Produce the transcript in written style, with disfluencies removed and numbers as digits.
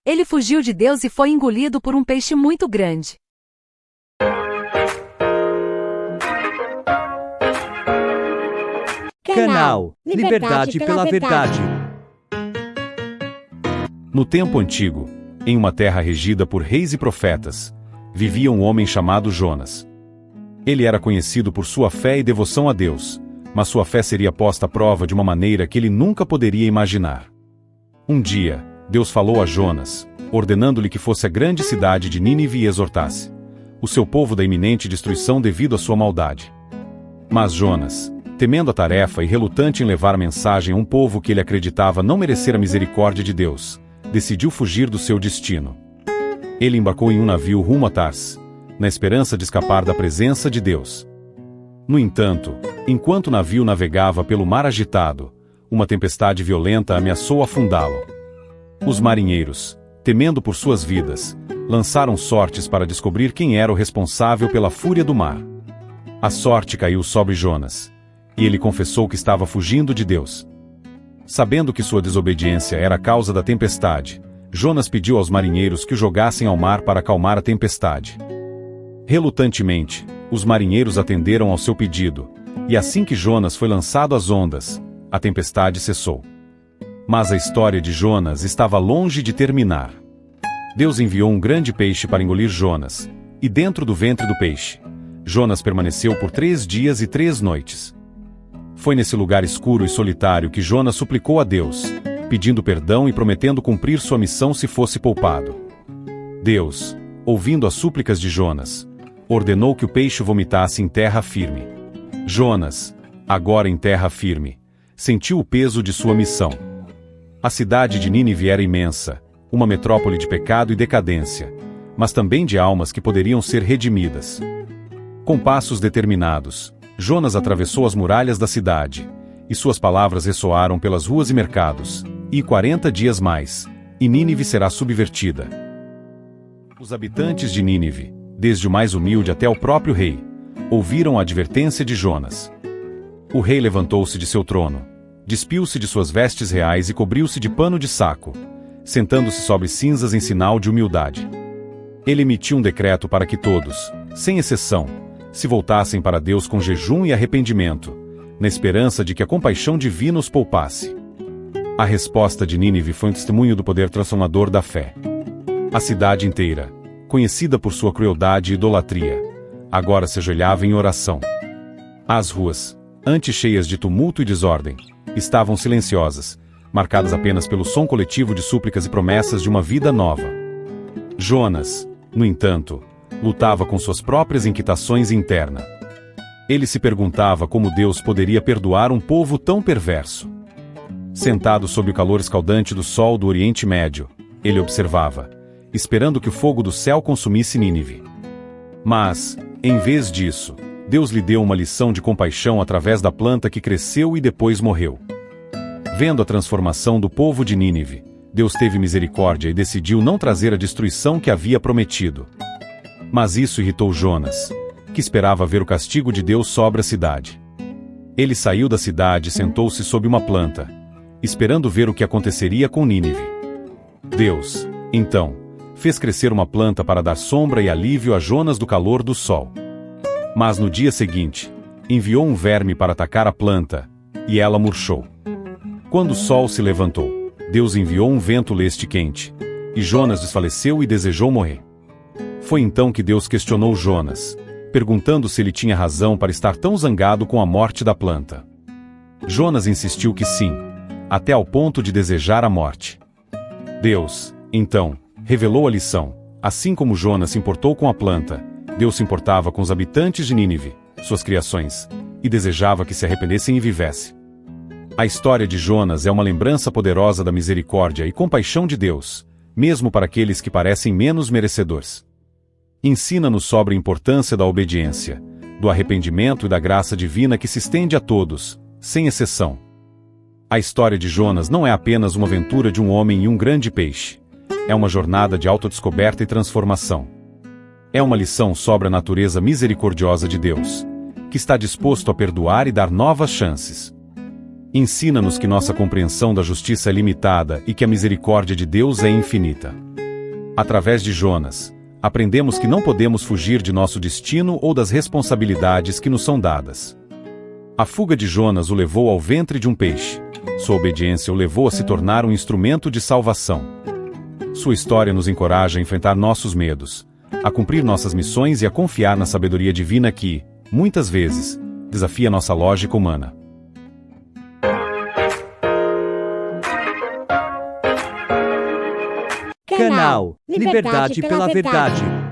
Ele fugiu de Deus e foi engolido por um peixe muito grande. Canal Liberdade pela Verdade. No tempo antigo, em uma terra regida por reis e profetas, vivia um homem chamado Jonas. Ele era conhecido por sua fé e devoção a Deus, mas sua fé seria posta à prova de uma maneira que ele nunca poderia imaginar. Um dia, Deus falou a Jonas, ordenando-lhe que fosse à grande cidade de Nínive e exortasse o seu povo da iminente destruição devido à sua maldade. Mas Jonas, temendo a tarefa e relutante em levar a mensagem a um povo que ele acreditava não merecer a misericórdia de Deus, decidiu fugir do seu destino. Ele embarcou em um navio rumo a Tars, na esperança de escapar da presença de Deus. No entanto, enquanto o navio navegava pelo mar agitado, uma tempestade violenta ameaçou afundá-lo. Os marinheiros, temendo por suas vidas, lançaram sortes para descobrir quem era o responsável pela fúria do mar. A sorte caiu sobre Jonas, e ele confessou que estava fugindo de Deus. Sabendo que sua desobediência era a causa da tempestade, Jonas pediu aos marinheiros que o jogassem ao mar para acalmar a tempestade. Relutantemente, os marinheiros atenderam ao seu pedido, e assim que Jonas foi lançado às ondas, a tempestade cessou. Mas a história de Jonas estava longe de terminar. Deus enviou um grande peixe para engolir Jonas, e dentro do ventre do peixe, Jonas permaneceu por 3 dias e 3 noites. Foi nesse lugar escuro e solitário que Jonas suplicou a Deus, pedindo perdão e prometendo cumprir sua missão se fosse poupado. Deus, ouvindo as súplicas de Jonas, ordenou que o peixe o vomitasse em terra firme. Jonas, agora em terra firme, sentiu o peso de sua missão. A cidade de Nínive era imensa, uma metrópole de pecado e decadência, mas também de almas que poderiam ser redimidas. Com passos determinados, Jonas atravessou as muralhas da cidade, e suas palavras ressoaram pelas ruas e mercados, e 40 dias mais, e Nínive será subvertida. Os habitantes de Nínive, desde o mais humilde até o próprio rei, ouviram a advertência de Jonas. O rei levantou-se de seu trono, despiu-se de suas vestes reais e cobriu-se de pano de saco, sentando-se sobre cinzas em sinal de humildade. Ele emitiu um decreto para que todos, sem exceção, se voltassem para Deus com jejum e arrependimento, na esperança de que a compaixão divina os poupasse. A resposta de Nínive foi um testemunho do poder transformador da fé. A cidade inteira, conhecida por sua crueldade e idolatria, agora se ajoelhava em oração. As ruas, antes cheias de tumulto e desordem, estavam silenciosas, marcadas apenas pelo som coletivo de súplicas e promessas de uma vida nova. Jonas, no entanto, lutava com suas próprias inquietações internas. Ele se perguntava como Deus poderia perdoar um povo tão perverso. Sentado sob o calor escaldante do sol do Oriente Médio, ele observava, esperando que o fogo do céu consumisse Nínive. Mas, em vez disso, Deus lhe deu uma lição de compaixão através da planta que cresceu e depois morreu. Vendo a transformação do povo de Nínive, Deus teve misericórdia e decidiu não trazer a destruição que havia prometido. Mas isso irritou Jonas, que esperava ver o castigo de Deus sobre a cidade. Ele saiu da cidade e sentou-se sob uma planta, esperando ver o que aconteceria com Nínive. Deus, então, fez crescer uma planta para dar sombra e alívio a Jonas do calor do sol. Mas no dia seguinte, enviou um verme para atacar a planta, e ela murchou. Quando o sol se levantou, Deus enviou um vento leste quente, e Jonas desfaleceu e desejou morrer. Foi então que Deus questionou Jonas, perguntando se ele tinha razão para estar tão zangado com a morte da planta. Jonas insistiu que sim, até ao ponto de desejar a morte. Deus, então, revelou a lição. Assim como Jonas se importou com a planta, Deus se importava com os habitantes de Nínive, suas criações, e desejava que se arrependessem e vivessem. A história de Jonas é uma lembrança poderosa da misericórdia e compaixão de Deus, mesmo para aqueles que parecem menos merecedores. Ensina-nos sobre a importância da obediência, do arrependimento e da graça divina que se estende a todos, sem exceção. A história de Jonas não é apenas uma aventura de um homem e um grande peixe. É uma jornada de autodescoberta e transformação. É uma lição sobre a natureza misericordiosa de Deus, que está disposto a perdoar e dar novas chances. Ensina-nos que nossa compreensão da justiça é limitada e que a misericórdia de Deus é infinita. Através de Jonas, aprendemos que não podemos fugir de nosso destino ou das responsabilidades que nos são dadas. A fuga de Jonas o levou ao ventre de um peixe. Sua obediência o levou a se tornar um instrumento de salvação. Sua história nos encoraja a enfrentar nossos medos, a cumprir nossas missões e a confiar na sabedoria divina que, muitas vezes, desafia nossa lógica humana. Canal Liberdade pela Verdade.